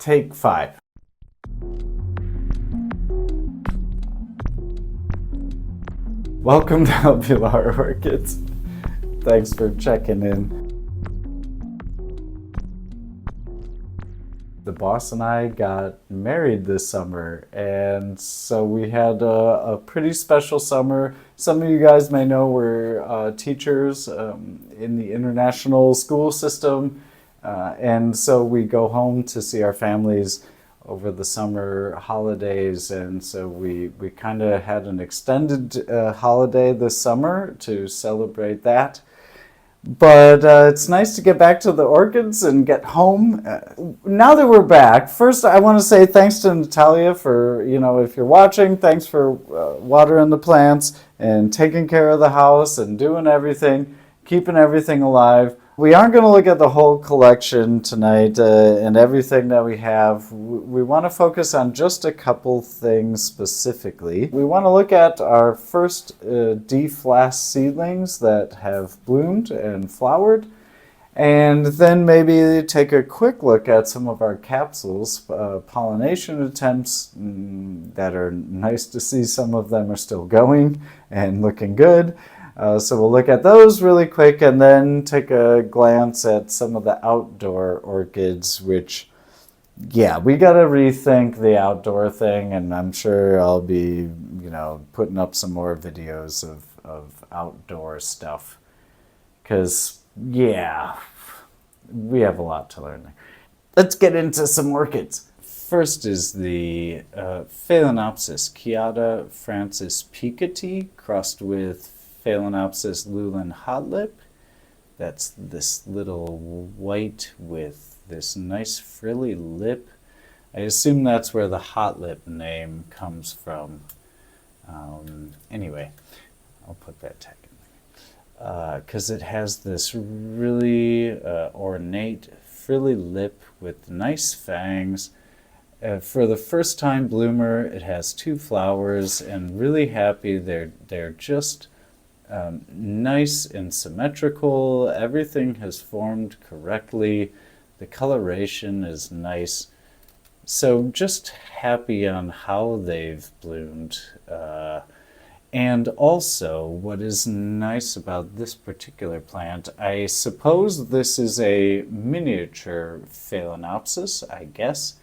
Take 5. Welcome to Albular Orchids. Thanks for checking in. The boss and I got married this summer, and so we had a pretty special summer. Some of you guys may know we're teachers in the international school system, and so we go home to see our families over the summer holidays, and so we kind of had an extended holiday this summer to celebrate that. But it's nice to get back to the orchids and get home. Now that we're back, first I want to say thanks to Natalia for, if you're watching, thanks for watering the plants and taking care of the house and doing everything, keeping everything alive. We aren't going to look at the whole collection tonight and everything that we have. We want to focus on just a couple things specifically. We want to look at our first deflask seedlings that have bloomed and flowered, and then maybe take a quick look at some of our capsules, pollination attempts that are nice to see. Some of them are still going and looking good. So we'll look at those really quick and then take a glance at some of the outdoor orchids, which, yeah, we got to rethink the outdoor thing, and I'm sure I'll be, putting up some more videos of outdoor stuff because, yeah, we have a lot to learn there. Let's get into some orchids. First is the Phalaenopsis Chiata Francis Piketty crossed with Phalaenopsis Lulin Hotlip. That's this little white with this nice frilly lip. I assume that's where the Hotlip name comes from. Anyway, I'll put that tag in there. Because it has this really ornate frilly lip with nice fangs. For the first time bloomer, it has 2 flowers and really happy. They're just nice and symmetrical. Everything has formed correctly. The coloration is nice. So just happy on how they've bloomed. And also, what is nice about this particular plant, I suppose this is a miniature Phalaenopsis, I guess.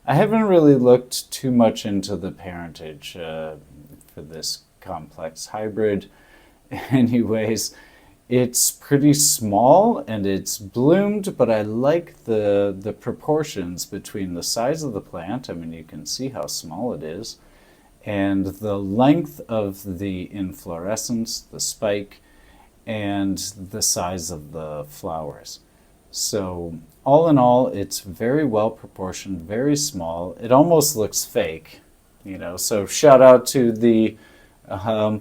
I haven't really looked too much into the parentage for this complex hybrid. Anyways, it's pretty small and it's bloomed, but I like the proportions between the size of the plant. I mean, you can see how small it is, and the length of the inflorescence, the spike, and the size of the flowers. So all in all, it's very well proportioned, very small. It almost looks fake, so shout out to the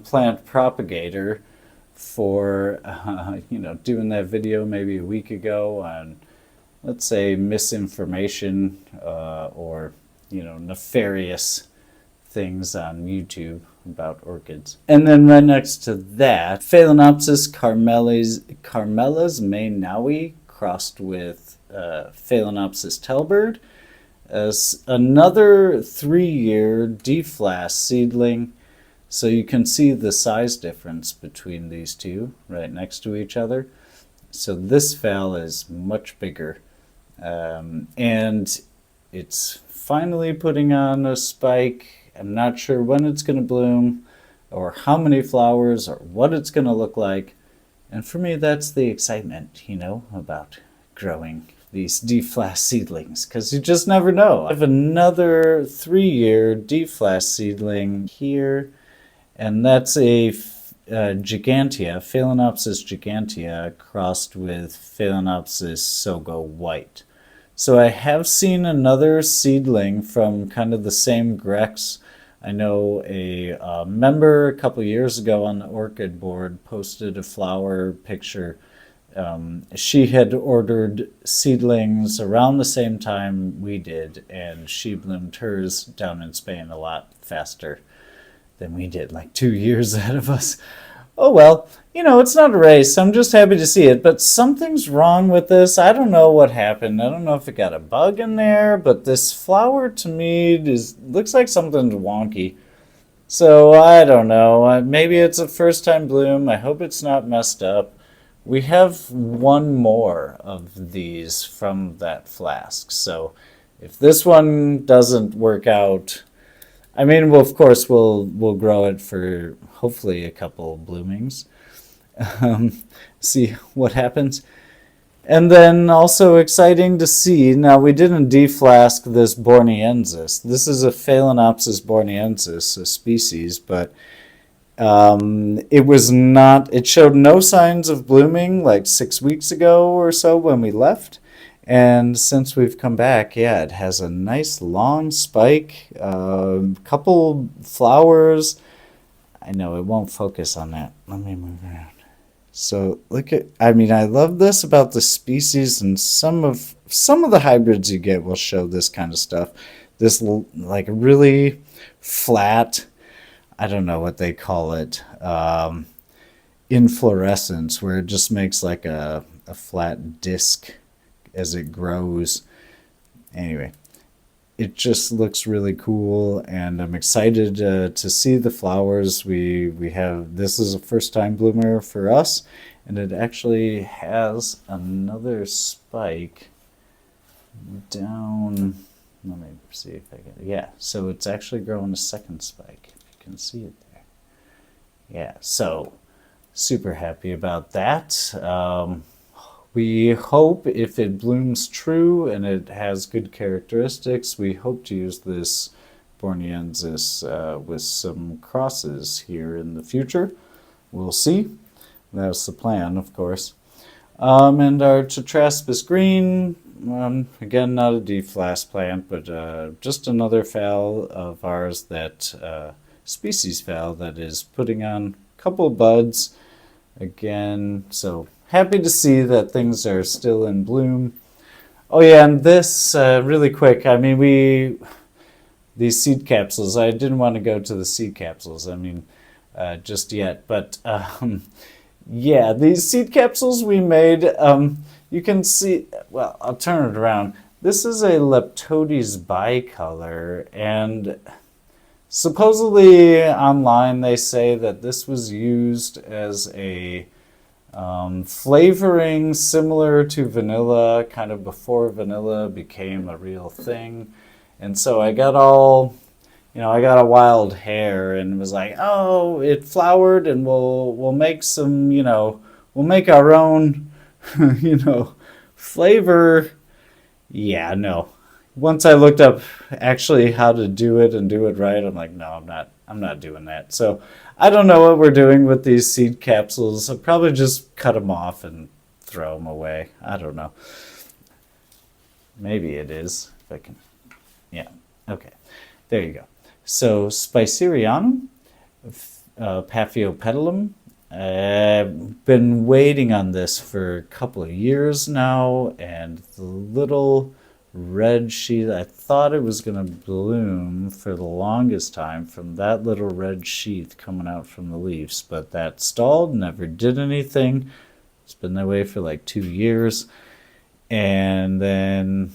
plant propagator for doing that video maybe a week ago on, let's say, misinformation or nefarious things on YouTube about orchids. And then right next to that, Phalaenopsis Carmelas Maynaui crossed with Phalaenopsis Telbird as another 3-year deflask seedling. So you can see the size difference between these two right next to each other. So this phal is much bigger. And it's finally putting on a spike. I'm not sure when it's going to bloom or how many flowers or what it's going to look like. And for me, that's the excitement, about growing these deflask seedlings, because you just never know. I have another 3-year deflask seedling here. And that's a Gigantea, Phalaenopsis gigantea, crossed with Phalaenopsis Sogo White. So I have seen another seedling from kind of the same Grex. I know a member a couple years ago on the orchid board posted a flower picture. She had ordered seedlings around the same time we did, and she bloomed hers down in Spain a lot faster than we did, like 2 years ahead of us. Oh well, it's not a race. I'm just happy to see it, but something's wrong with this. I don't know what happened. I don't know if it got a bug in there, but this flower to me looks like something's wonky. So I don't know. Maybe it's a first time bloom. I hope it's not messed up. We have one more of these from that flask. So if this one doesn't work out, I mean, well, of course, we'll grow it for hopefully a couple bloomings. See what happens. And then also exciting to see, now we didn't deflask this borneensis. This is a Phalaenopsis borneensis, a species, but it showed no signs of blooming like 6 weeks ago or so when we left. And since we've come back, yeah, it has a nice long spike, couple flowers. I know it won't focus on that. Let me move around. So I love this about the species, and some of the hybrids you get will show this kind of stuff. This like really flat, I don't know what they call it, inflorescence, where it just makes like a flat disc as it grows. Anyway, it just looks really cool, and I'm excited to see the flowers. This is a first time bloomer for us, and it actually has another spike down. Let me see if I can. Yeah, so it's actually growing a second spike. If you can see it there. Yeah, so super happy about that. We hope if it blooms true and it has good characteristics, we hope to use this borneensis with some crosses here in the future. We'll see. That's the plan, of course. And our Tetraspis green, again, not a deflask plant, but just another phal of ours species phal that is putting on a couple buds again. So happy to see that things are still in bloom. Oh yeah, and this, really quick, these seed capsules, I didn't want to go to the seed capsules, just yet, but yeah, these seed capsules we made, you can see, well, I'll turn it around. This is a Leptodes bicolor, and supposedly online they say that this was used as a flavoring similar to vanilla, kind of before vanilla became a real thing. And so I got I got a wild hair and was like, oh, it flowered, and we'll make some, we'll make our own, flavor. Yeah, no. Once I looked up actually how to do it and do it right, I'm like, no, I'm not doing that. So I don't know what we're doing with these seed capsules. I'll probably just cut them off and throw them away. I don't know. Maybe it is. If I can. Yeah. Okay. There you go. So Spicerianum, Paphiopedilum. I've been waiting on this for a couple of years now, and the little red sheath, I thought it was going to bloom for the longest time from that little red sheath coming out from the leaves, but that stalled, never did anything. It's been that way for like 2 years. And then,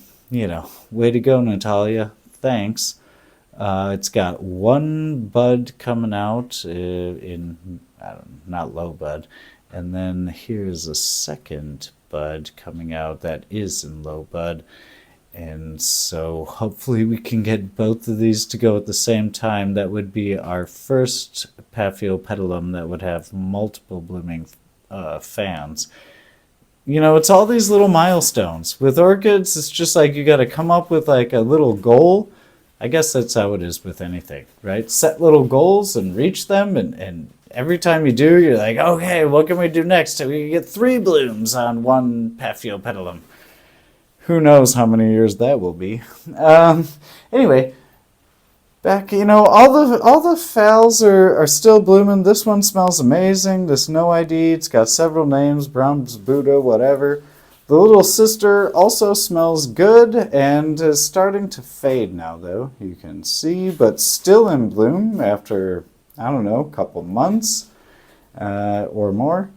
way to go, Natalia. Thanks. It's got one bud coming out not low bud. And then here's a second bud coming out that is in low bud. And so hopefully we can get both of these to go at the same time. That would be our first Paphiopedilum that would have multiple blooming fans. It's all these little milestones. With orchids, it's just like you got to come up with like a little goal. I guess that's how it is with anything, right? Set little goals and reach them, and every time you do, you're like, okay, what can we do next? So we can get 3 blooms on one Paphiopedilum. Who knows how many years that will be. Anyway, back, all the phals are still blooming. This one smells amazing. This no ID, it's got several names, Brahms, Buddha, whatever. The little sister also smells good and is starting to fade now, though, you can see, but still in bloom after, I don't know, a couple months. or more.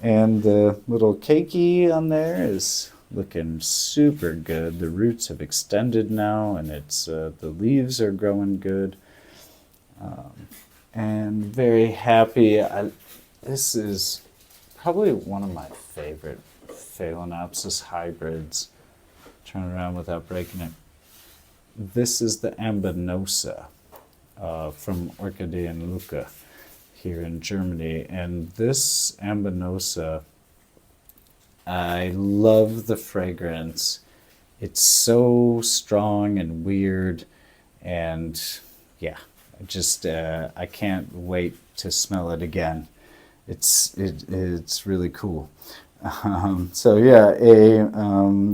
And the little keiki on there is looking super good. The roots have extended now, and the leaves are growing good. And very happy. This is probably one of my favorite Phalaenopsis hybrids. Turn around without breaking it. This is the Ambinosa from Orchideen Luca here in Germany. And this Ambinosa, I love the fragrance. It's so strong and weird, and yeah, I can't wait to smell it again. It's really cool. So yeah,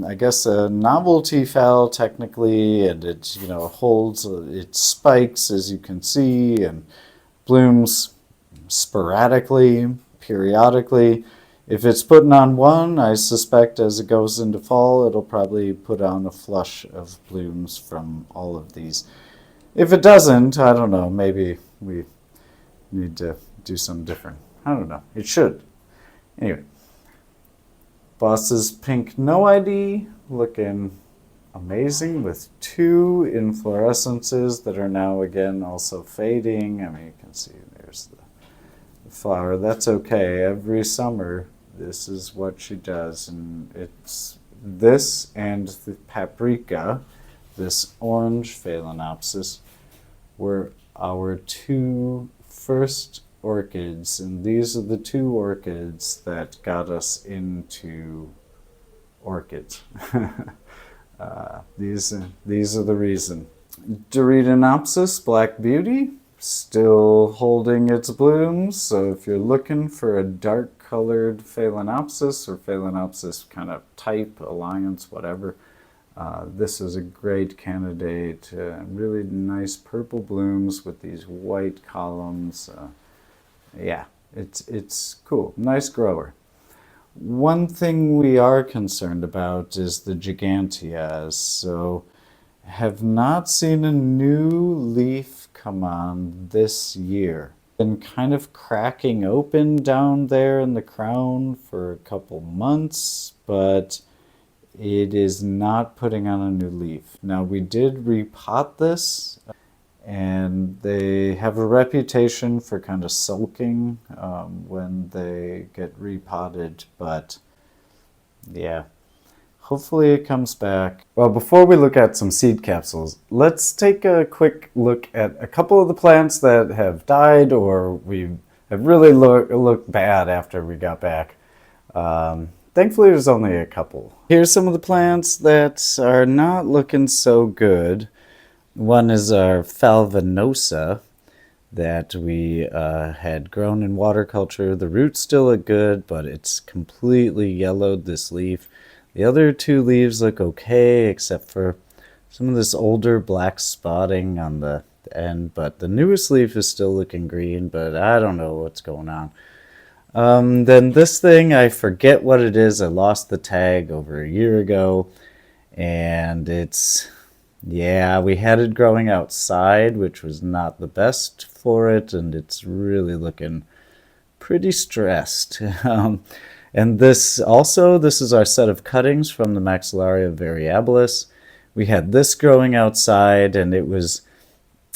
I guess a novelty phal technically, and it holds its spikes, as you can see, and blooms sporadically, periodically. If it's putting on one, I suspect as it goes into fall, it'll probably put on a flush of blooms from all of these. If it doesn't, I don't know, maybe we need to do something different. I don't know. It should. Anyway, Boss's Pink No ID looking amazing with 2 inflorescences that are now again also fading. I mean, you can see there's the flower. That's okay. Every summer, this is what she does. And it's this and the paprika, this orange Phalaenopsis, were our 2 first orchids, and these are the 2 orchids that got us into orchids. These are the reason. Dorydenopsis Black Beauty, still holding its blooms, so if you're looking for a dark colored Phalaenopsis or Phalaenopsis kind of type, alliance, whatever, this is a great candidate. Really nice purple blooms with these white columns. Yeah, it's cool. Nice grower. One thing we are concerned about is the Giganteas. So have not seen a new leaf come on this year. Been kind of cracking open down there in the crown for a couple months, but it is not putting on a new leaf. Now, we did repot this, and they have a reputation for kind of sulking when they get repotted, but yeah, hopefully it comes back. Well, before we look at some seed capsules, let's take a quick look at a couple of the plants that have died or we have really looked bad after we got back. Thankfully, there's only a couple. Here's some of the plants that are not looking so good. One is our Falvinosa that we had grown in water culture. The roots still look good, but it's completely yellowed, this leaf. The other 2 leaves look okay, except for some of this older black spotting on the end. But the newest leaf is still looking green, but I don't know what's going on. Then this thing, I forget what it is. I lost the tag over a year ago, and yeah, we had it growing outside, which was not the best for it, and it's really looking pretty stressed. And this is our set of cuttings from the Maxillaria variabilis. We had this growing outside, and it was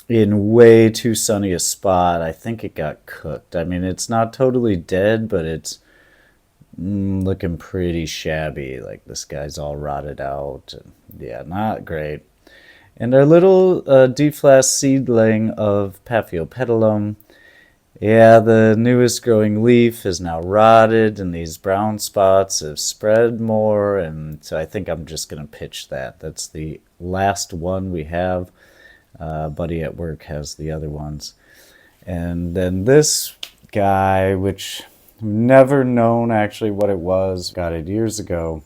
in way too sunny a spot. I think it got cooked. I mean, it's not totally dead, but it's looking pretty shabby. Like, this guy's all rotted out. And yeah, not great. And our little deflast seedling of Paphiopedilum, yeah, the newest growing leaf is now rotted, and these brown spots have spread more, and so I think I'm just going to pitch that. That's the last one we have. Buddy at work has the other ones. And then this guy, which I've never known actually what it was, got it years ago.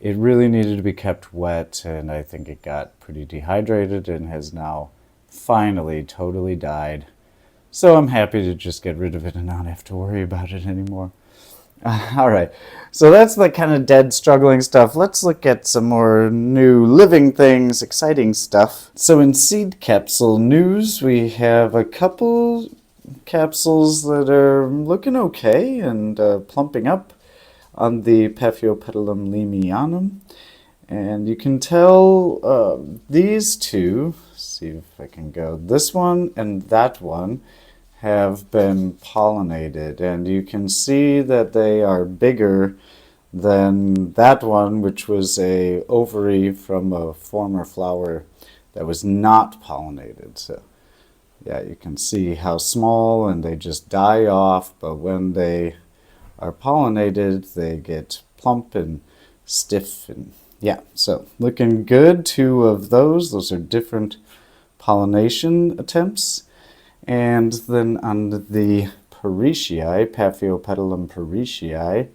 It really needed to be kept wet, and I think it got pretty dehydrated and has now finally totally died. So I'm happy to just get rid of it and not have to worry about it anymore. All right, so that's the kind of dead, struggling stuff. Let's look at some more new living things, exciting stuff. So in seed capsule news, we have a couple capsules that are looking okay and plumping up on the Paphiopedilum limianum. And you can tell these two, see if I can go, this one and that one have been pollinated. And you can see that they are bigger than that one, which was a ovary from a former flower that was not pollinated. So yeah, you can see how small, and they just die off, but when they are pollinated, they get plump and stiff, and yeah, so looking good. Two of those are different pollination attempts. And then on the Parisiae, Paphiopedilum parisiae,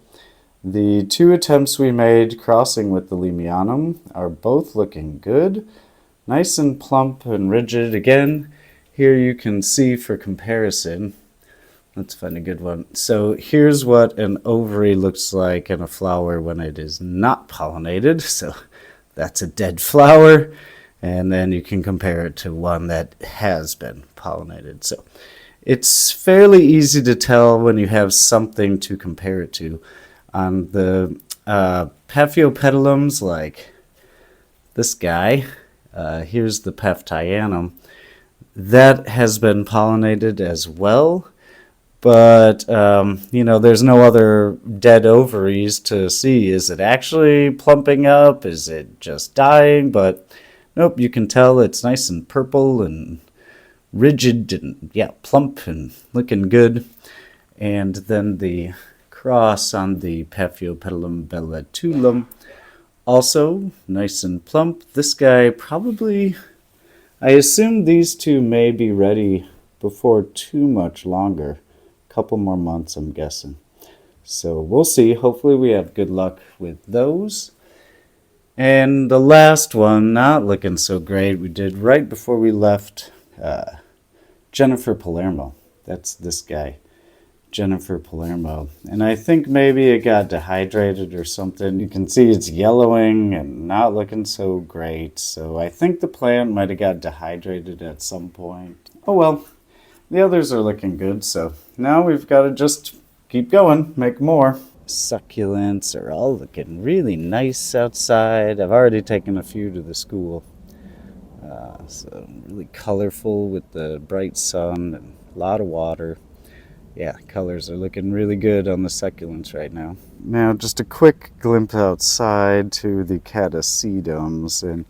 the two attempts we made crossing with the limianum are both looking good. Nice and plump and rigid. Again, here you can see for comparison. Let's find a good one. So here's what an ovary looks like in a flower when it is not pollinated. So that's a dead flower. And then you can compare it to one that has been pollinated. So it's fairly easy to tell when you have something to compare it to. On the Paphiopedilums, like this guy, here's the Paphthianum, that has been pollinated as well. But, there's no other dead ovaries to see. Is it actually plumping up? Is it just dying? But nope, you can tell it's nice and purple and rigid and, yeah, plump and looking good. And then the cross on the Paphiopedilum bellatulum, also nice and plump. This guy probably, I assume these two may be ready before too much longer. Couple more months, I'm guessing. So we'll see. Hopefully we have good luck with those. And the last one, not looking so great, we did right before we left Jennifer Palermo. That's this guy, Jennifer Palermo. And I think maybe it got dehydrated or something. You can see it's yellowing and not looking so great. So I think the plant might have got dehydrated at some point. Oh well. The others are looking good, so now we've got to just keep going, make more. Succulents are all looking really nice outside. I've already taken a few to the school. So really colorful with the bright sun and a lot of water. Yeah, colors are looking really good on the succulents right now. Now just a quick glimpse outside to the catasedums, and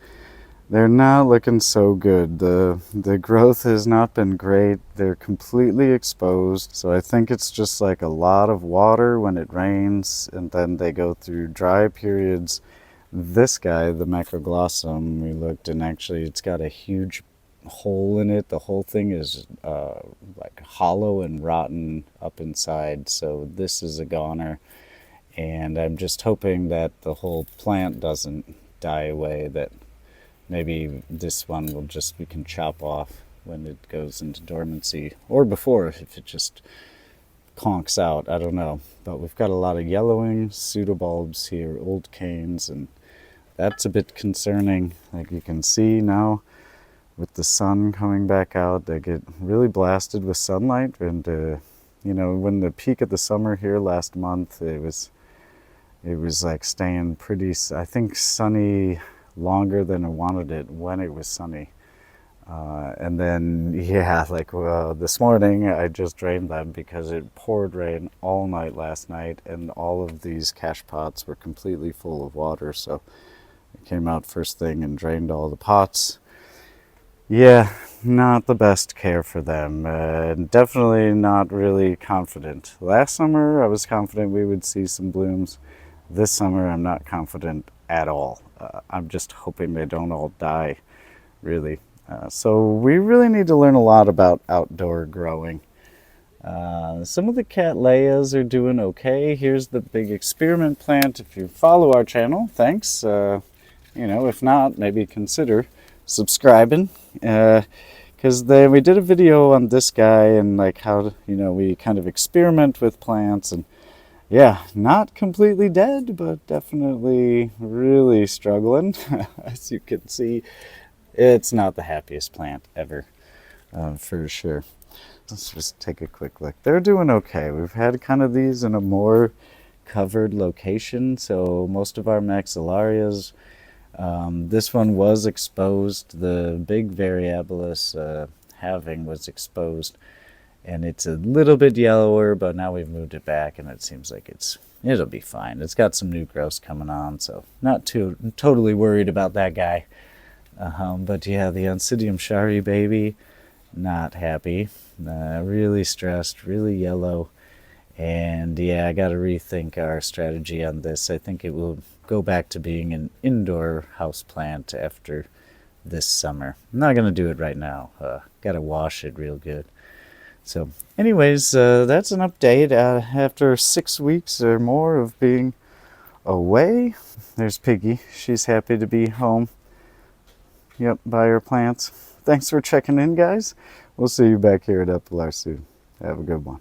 they're not looking so good. The growth has not been great. They're completely exposed. So I think it's just like a lot of water when it rains, and then they go through dry periods. This guy, the macroglossum, we looked, and actually it's got a huge hole in it. The whole thing is like hollow and rotten up inside. So this is a goner. And I'm just hoping that the whole plant doesn't die away, that maybe this one will just, we can chop off when it goes into dormancy, or before if it just conks out, I don't know. But we've got a lot of yellowing, pseudobulbs here, old canes, and that's a bit concerning. Like you can see now with the sun coming back out, they get really blasted with sunlight. And when the peak of the summer here last month, it was like staying pretty, I think, sunny longer than I wanted it when it was sunny. And then, yeah, like this morning I just drained them because it poured rain all night last night, and all of these cash pots were completely full of water. So I came out first thing and drained all the pots. Yeah, not the best care for them. Definitely not really confident. Last summer I was confident we would see some blooms. This summer I'm not confident at all. I'm just hoping they don't all die, really. So we really need to learn a lot about outdoor growing. Some of the Cattleyas are doing okay. Here's the big experiment plant. If you follow our channel, thanks. If not, maybe consider subscribing. Because we did a video on this guy and like how we kind of experiment with plants, and yeah, not completely dead, but definitely really struggling. As you can see, it's not the happiest plant ever, for sure. Let's just take a quick look. They're doing okay. We've had kind of these in a more covered location, so most of our maxillarias, this one was exposed. The big variabilis halving was exposed, and it's a little bit yellower, but now we've moved it back and it seems like it'll be fine. It's got some new growths coming on, so not too totally worried about that guy. But yeah, the Oncidium shari baby, not happy. Really stressed, really yellow. And yeah, I got to rethink our strategy on this. I think it will go back to being an indoor house plant after this summer. I'm not going to do it right now. Got to wash it real good. So anyways, that's an update after 6 weeks or more of being away. There's Piggy. She's happy to be home. Yep, by her plants. Thanks for checking in, guys. We'll see you back here at Epilar soon. Have a good one.